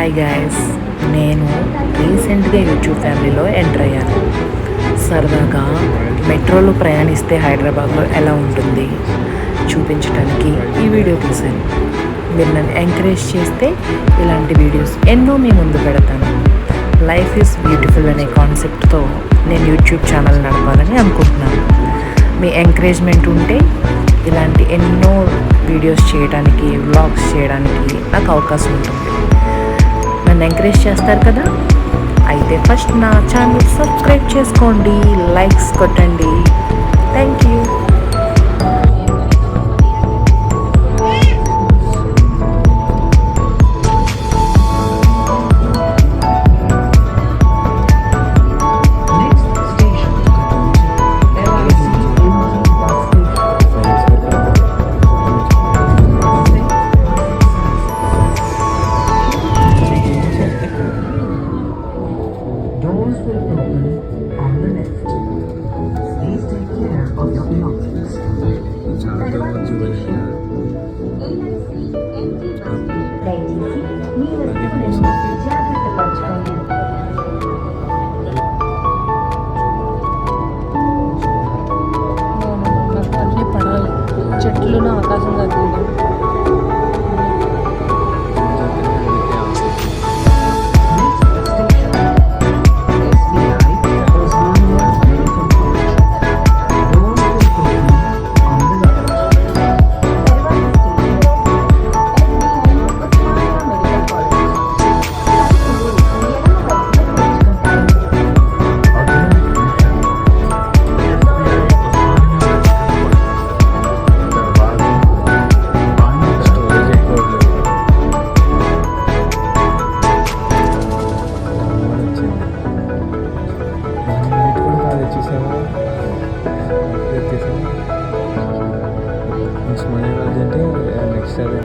Hi guys, నేను రీసెంట్గా YouTube ఫ్యామిలీలో ఎంటర్ అయ్యాను. సరదాగా మెట్రోలో ప్రయాణిస్తే హైదరాబాద్లో ఎలా ఉంటుంది చూపించడానికి ఈ వీడియో తీశాను. మీరు నన్ను ఎంకరేజ్ చేస్తే ఇలాంటి వీడియోస్ ఎన్నో మీ ముందు పెడతాను. లైఫ్ ఈజ్ బ్యూటిఫుల్ అనే కాన్సెప్ట్తో నేను యూట్యూబ్ ఛానల్ నడపాలని అనుకుంటున్నాను. మీ ఎంకరేజ్మెంట్ ఉంటే ఇలాంటి ఎన్నో వీడియోస్ చేయడానికి, వ్లాగ్స్ చేయడానికి నాకు అవకాశం ఉంటుంది. నన్ను ఎంకరేజ్ చేస్తారు కదా. అయితే ఫస్ట్ నా ఛానల్ సబ్స్క్రైబ్ చేసుకోండి, లైక్స్ కొట్టండి. Thank you. Doors will open on the left. Please take care of your belongings. దయచేసి మీ వస్తువులను జాగ్రత్త పరచుకోండి. అన్నీ పడాలి, చెట్లున్న ఆకాశం తగ్గింది. నెక్స్ట్ అదే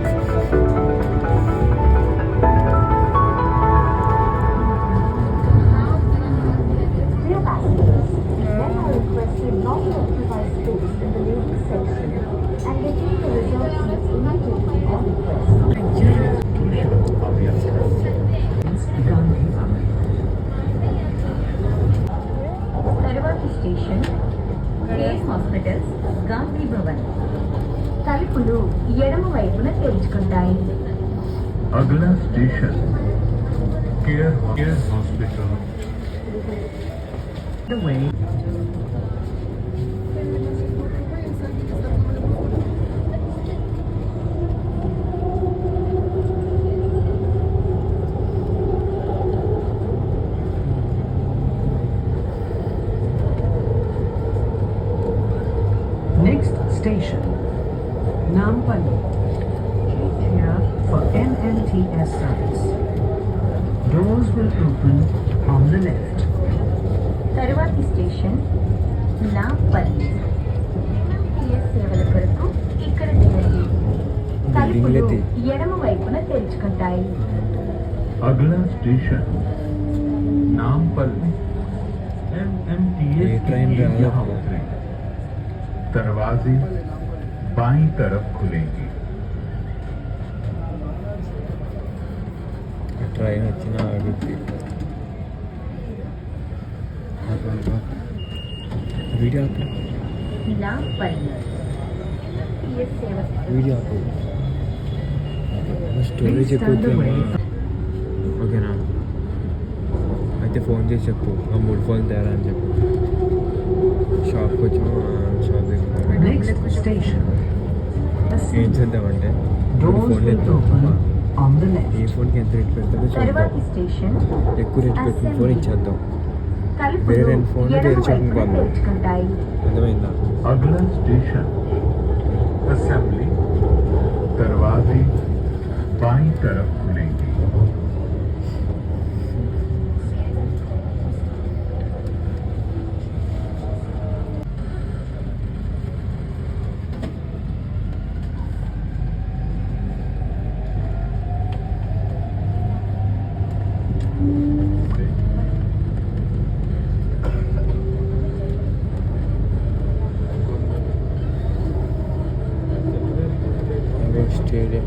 Dear passengers, may I request you not to occupy space in the ladies section and retain the reserved seats immediately on request. తరువాతి station KS hospitals, Gandhi Bhavan. తలుపులు ఎడమ వైపున తెరుచుకుంటాయి. अगला station care hospital. The way. Next station, Nampally. Keep here for MMTS service. Doors will open on the left. తరువాతి station Nampally. MMTS సేవల కొరకు ఇక్కడ దిగండి. తలుపులు ఎడమ వైపున తెరుచుకుంటాయి. अगला स्टेशन नामपल्ली. MMTS ट्रेन की रहा यहाँ उतरें. दरवाजे बाईं तरफ खुलेंगे. ట్రైన్ వచ్చిన ఆగుద్ది. వీడియో ఆపు, నాంపల్లి MMTS సేవ. వీడియో ఆపు. స్టోరేజ్ ఎక్కువ. ఓకేనా, అయితే ఫోన్ చేసి చెప్పు, ఆ 3 ఫోన్లు తేరా అని చెప్పు. షాప్కి వచ్చాము, షాప్ దగ్గర Next station, ఏం చేద్దామంటే doors phone will open on the left. ఏ ఫోన్కి ఎంత రేట్ పెడతాడో చూద్దాం. తరువాతి స్టేషన్ ఎక్కువ రేట్ పెట్టిన ఫోన్ ఇచ్చేద్దాం. తలుపులు వేరే రెండు ఫోన్లు ఎడమ వేరే షాపింగ్ వైపున పోదాం. తెరుచుకుంటాయి. అర్థమైందా? अगला स्टेशन असेंबली. दरवाजे बाईं तरफ खुलेंगे. Stadium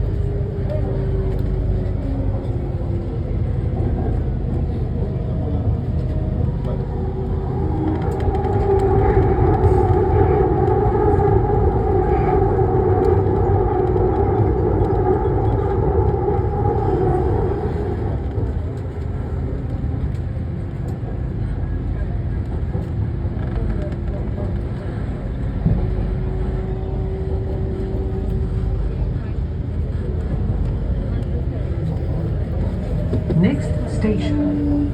Station.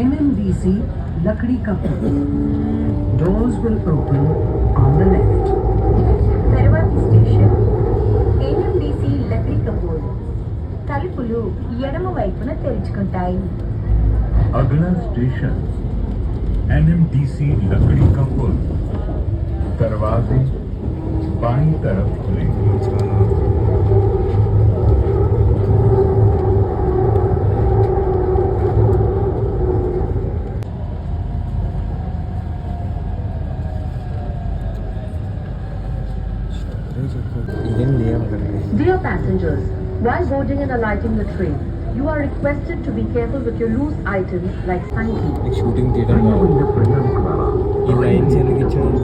NMDC Lakdi ka pull. Doors will open on the left. తర్వాతి స్టేషన్ ఏఎండిసి లక్డీ కపూర్. తలుపులు ఎడమ వైపున తెరుచుకుంటాయి. अगला स्टेशन NMDC लकड़ी का पुल दरवाजे बाईं तरफ खुलेंगे చాలా ఏం లేవు అక్కడికి. Dear passengers, while boarding and alighting the train, you are requested to be careful with your loose items like hanky. నీకు షూటింగ్ తీయడం రాదు. ఈ లైన్స్ ఎందుకు ఇచ్చాడు?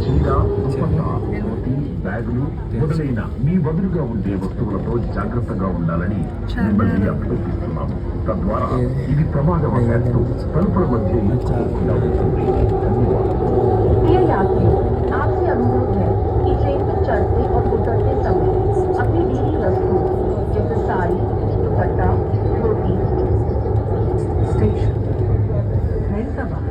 చీర దుపట్టా టోపీ బ్యాగులు మొదలైన మీ వదులుగా ఉండే వస్తువులతో జాగ్రత్తగా ఉండాలని మిమ్మల్ని అభ్యర్థిస్తున్నాము. తద్వారా ఇది ప్రమాదవశాత్తు తలుపుల మధ్య ఇరుక్కోకుండా ఉంటుంది. ధన్యవాదాలు. प्रिय यात्रियों, आपसे अनुरोध है कि ट्रेन में चढ़ते और उतरते समय अपनी ढीली वस्तुओं जैसे साड़ी, दुपट्टा, धोती, Station. Hyderabad.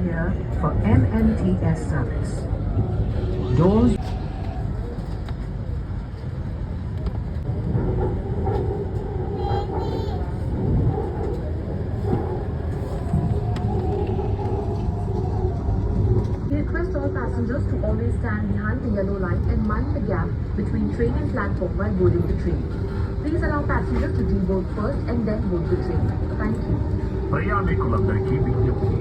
Here for MMTS service. Doors we request all passengers to always stand behind the yellow line and mind the gap between train and platform while boarding the train. Please allow passengers to deboard first and then board the train. Thank you. ప్రయాణికులందరికీ విజ్ఞప్తి.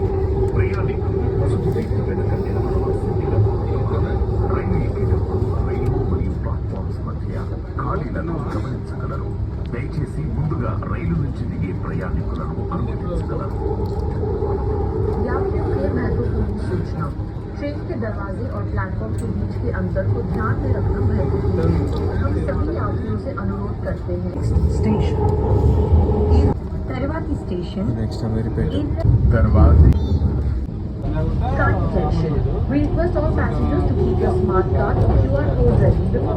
ప్రయాణికులు వసతి సీట్ల వెనుక నిలబడవలసిందిగా కోరుతున్నాము. రైలు ఎక్కేటప్పుడు రైలు మరియు platforms మధ్య ఖాళీలను గమనించగలరు. దయచేసి ముందుగా రైలు నుంచి దిగే ప్రయాణికులను అనుమతించగలరు. यात्रियों के महत्वपूर्ण सूचना। ट्रेन के दरवाजे और प्लेटफॉर्म के बीच के अंतर को ध्यान में रखना महत्वपूर्ण है। हम सभी यात्रियों से अनुरोध करते हैं। station. తర్వాతి స్టేషన్ నెక్స్ట్ టైం రిపీట్. దర్వాజే Kind attention. We request all passengers to keep your smart card or QR code ready before